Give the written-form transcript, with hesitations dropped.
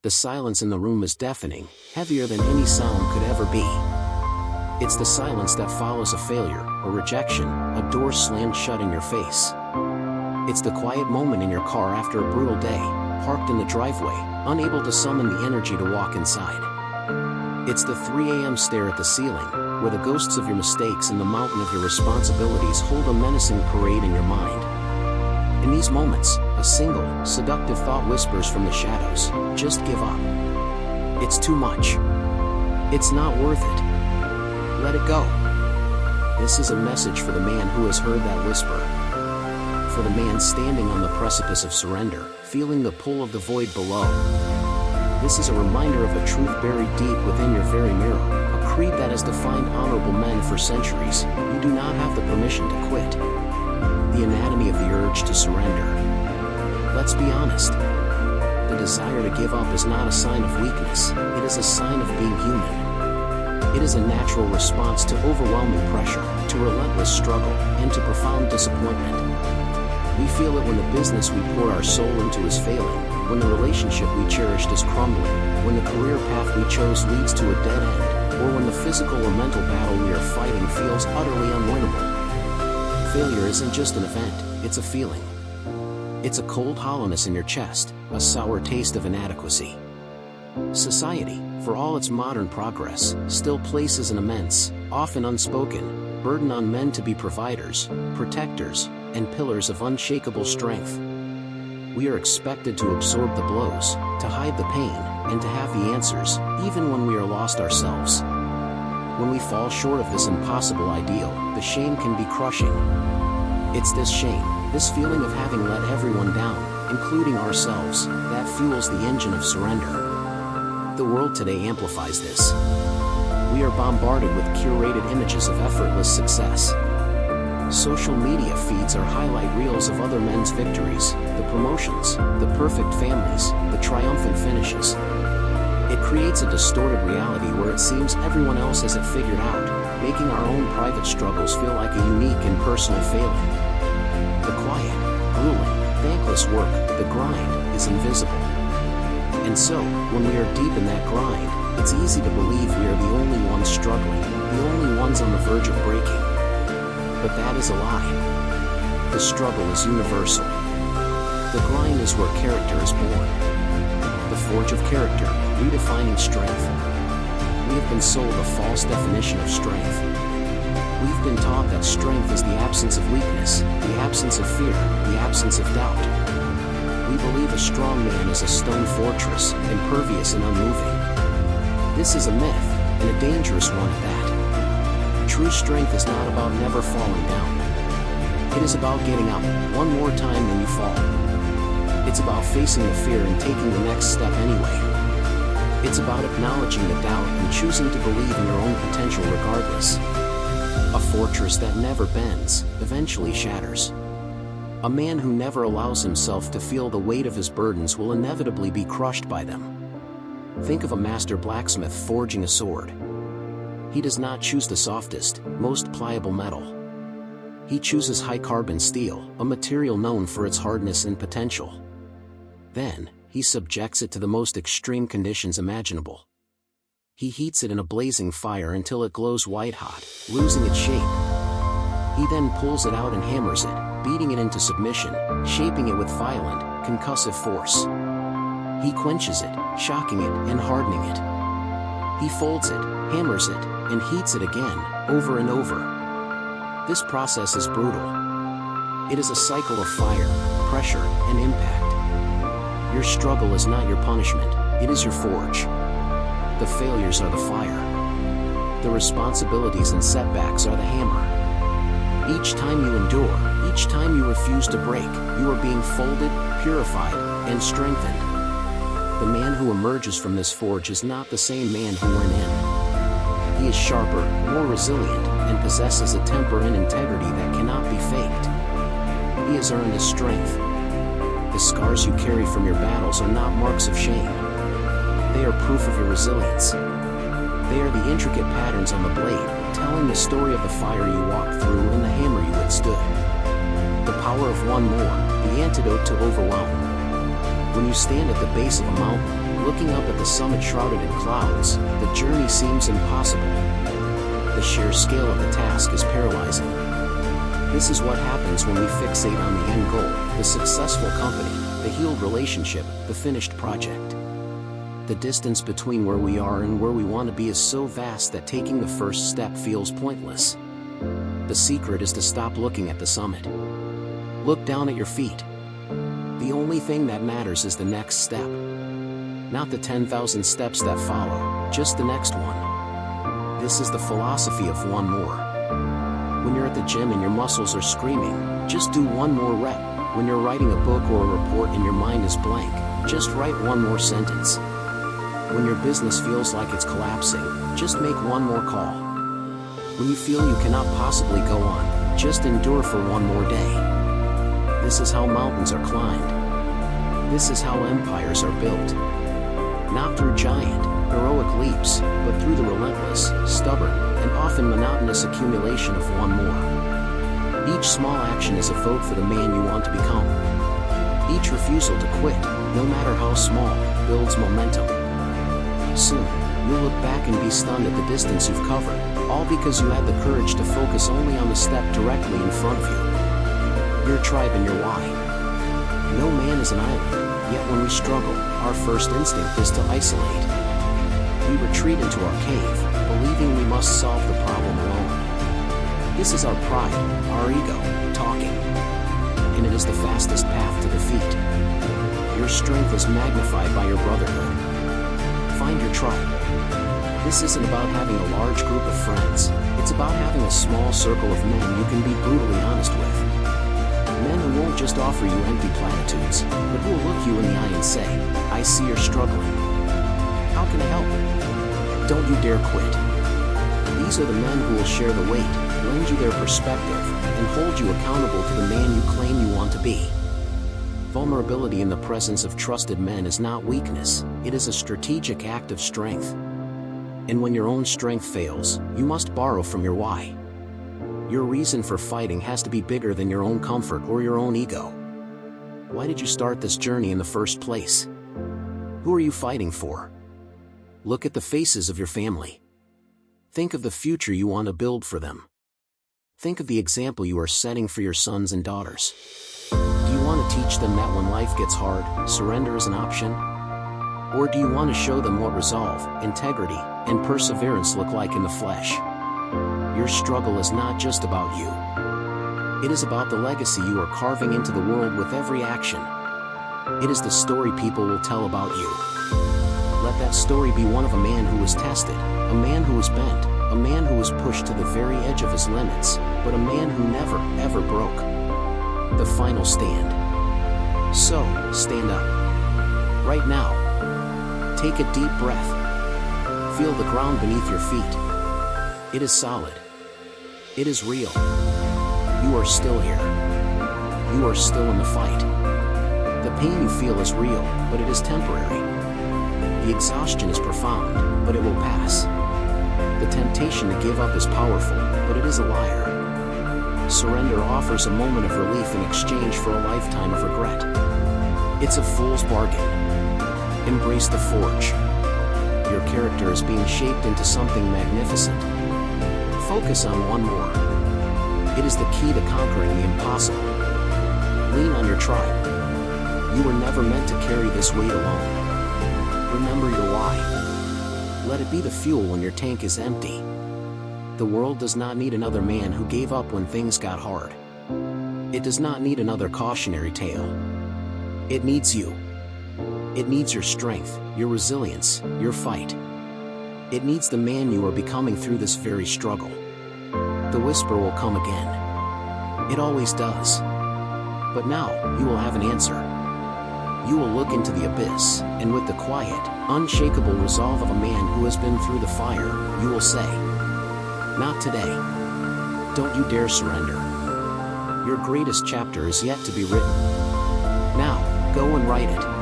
The silence in the room is deafening, heavier than any sound could ever be. It's the silence that follows a failure, a rejection, a door slammed shut in your face. It's the quiet moment in your car after a brutal day, parked in the driveway, unable to summon the energy to walk inside. It's the 3 a.m. stare at the ceiling, where the ghosts of your mistakes and the mountain of your responsibilities hold a menacing parade in your mind. In these moments, a single, seductive thought whispers from the shadows, just give up. It's too much. It's not worth it. Let it go. This is a message for the man who has heard that whisper. For the man standing on the precipice of surrender, feeling the pull of the void below. This is a reminder of a truth buried deep within your very mirror, a creed that has defined honorable men for centuries. You do not have the permission to quit. The anatomy of the urge to surrender. Let's be honest. The desire to give up is not a sign of weakness, it is a sign of being human. It is a natural response to overwhelming pressure, to relentless struggle, and to profound disappointment. We feel it when the business we poured our soul into is failing, when the relationship we cherished is crumbling, when the career path we chose leads to a dead end, or when the physical or mental battle we are fighting feels utterly unwinnable. Failure isn't just an event, it's a feeling. It's a cold hollowness in your chest, a sour taste of inadequacy. Society, for all its modern progress, still places an immense, often unspoken, burden on men to be providers, protectors, and pillars of unshakable strength. We are expected to absorb the blows, to hide the pain, and to have the answers, even when we are lost ourselves. When we fall short of this impossible ideal, the shame can be crushing. It's this shame, this feeling of having let everyone down, including ourselves, that fuels the engine of surrender. The world today amplifies this. We are bombarded with curated images of effortless success. Social media feeds our highlight reels of other men's victories, the promotions, the perfect families, the triumphant finishes. It creates a distorted reality where it seems everyone else has it figured out, making our own private struggles feel like a unique and personal failing. The quiet, grueling, thankless work, the grind, is invisible. And so, when we are deep in that grind, it's easy to believe we are the only ones struggling, the only ones on the verge of breaking. But that is a lie. The struggle is universal. The grind is where character is born. The forge of character, redefining strength. We have been sold a false definition of strength. We've been taught that strength is the absence of weakness, the absence of fear, the absence of doubt. We believe a strong man is a stone fortress, impervious and unmoving. This is a myth, and a dangerous one at that. True strength is not about never falling down. It is about getting up, one more time than you fall. It's about facing the fear and taking the next step anyway. It's about acknowledging the doubt and choosing to believe in your own potential regardless. A fortress that never bends, eventually shatters. A man who never allows himself to feel the weight of his burdens will inevitably be crushed by them. Think of a master blacksmith forging a sword. He does not choose the softest, most pliable metal. He chooses high-carbon steel, a material known for its hardness and potential. Then, he subjects it to the most extreme conditions imaginable. He heats it in a blazing fire until it glows white-hot, losing its shape. He then pulls it out and hammers it, beating it into submission, shaping it with violent, concussive force. He quenches it, shocking it and hardening it. He folds it, hammers it, and heats it again, over and over. This process is brutal. It is a cycle of fire, pressure, and impact. Your struggle is not your punishment, it is your forge. The failures are the fire. The responsibilities and setbacks are the hammer. Each time you endure, each time you refuse to break, you are being folded, purified, and strengthened. The man who emerges from this forge is not the same man who went in. He is sharper, more resilient, and possesses a temper and integrity that cannot be faked. He has earned his strength. The scars you carry from your battles are not marks of shame. They are proof of your resilience. They are the intricate patterns on the blade, telling the story of the fire you walked through and the hammer you withstood. The power of one more, the antidote to overwhelm. When you stand at the base of a mountain, Looking up at the summit shrouded in clouds, the journey seems impossible. The sheer scale of the task is paralyzing. This is what happens when we fixate on the end goal, the successful company, the healed relationship, the finished project. The distance between where we are and where we want to be is so vast that taking the first step feels pointless. The secret is to stop looking at the summit. Look down at your feet. The only thing that matters is the next step. Not the 10,000 steps that follow, just the next one. This is the philosophy of one more. When you're at the gym and your muscles are screaming, just do one more rep. When you're writing a book or a report and your mind is blank, just write one more sentence. When your business feels like it's collapsing, just make one more call. When you feel you cannot possibly go on, just endure for one more day. This is how mountains are climbed. This is how empires are built. Not through giant, heroic leaps, but through the relentless, stubborn, and often monotonous accumulation of one more. Each small action is a vote for the man you want to become. Each refusal to quit, no matter how small, builds momentum. Soon, you'll look back and be stunned at the distance you've covered, all because you had the courage to focus only on the step directly in front of you. Your tribe and your why. No man is an island, yet when we struggle, our first instinct is to isolate. We retreat into our cave, believing we must solve the problem alone. This is our pride, our ego, talking. And it is the fastest path to defeat. Your strength is magnified by your brotherhood. Find your tribe. This isn't about having a large group of friends, it's about having a small circle of men you can be brutally honest with. Men who won't just offer you empty platitudes, but who will look you in the eye and say, I see you're struggling. How can I help? Don't you dare quit. These are the men who will share the weight, lend you their perspective, and hold you accountable to the man you claim you want to be. Vulnerability in the presence of trusted men is not weakness, it is a strategic act of strength. And when your own strength fails, you must borrow from your why. Your reason for fighting has to be bigger than your own comfort or your own ego. Why did you start this journey in the first place? Who are you fighting for? Look at the faces of your family. Think of the future you want to build for them. Think of the example you are setting for your sons and daughters. Do you want to teach them that when life gets hard, surrender is an option? Or do you want to show them what resolve, integrity, and perseverance look like in the flesh? Your struggle is not just about you. It is about the legacy you are carving into the world with every action. It is the story people will tell about you. Let that story be one of a man who was tested, a man who was bent, a man who was pushed to the very edge of his limits, but a man who never, ever broke. The final stand. So, stand up. Right now. Take a deep breath. Feel the ground beneath your feet. It is solid. It is real. You are still here. You are still in the fight. The pain you feel is real, but it is temporary. The exhaustion is profound, but it will pass. The temptation to give up is powerful, but it is a liar. Surrender offers a moment of relief in exchange for a lifetime of regret. It's a fool's bargain. Embrace the forge. Your character is being shaped into something magnificent. Focus on one more. It is the key to conquering the impossible. Lean on your tribe. You were never meant to carry this weight alone. Remember your why. Let it be the fuel when your tank is empty. The world does not need another man who gave up when things got hard. It does not need another cautionary tale. It needs you. It needs your strength, your resilience, your fight. It needs the man you are becoming through this very struggle. The whisper will come again. It always does. But now, you will have an answer. You will look into the abyss, and with the quiet, unshakable resolve of a man who has been through the fire, you will say, not today. Don't you dare surrender. Your greatest chapter is yet to be written. Now, go and write it.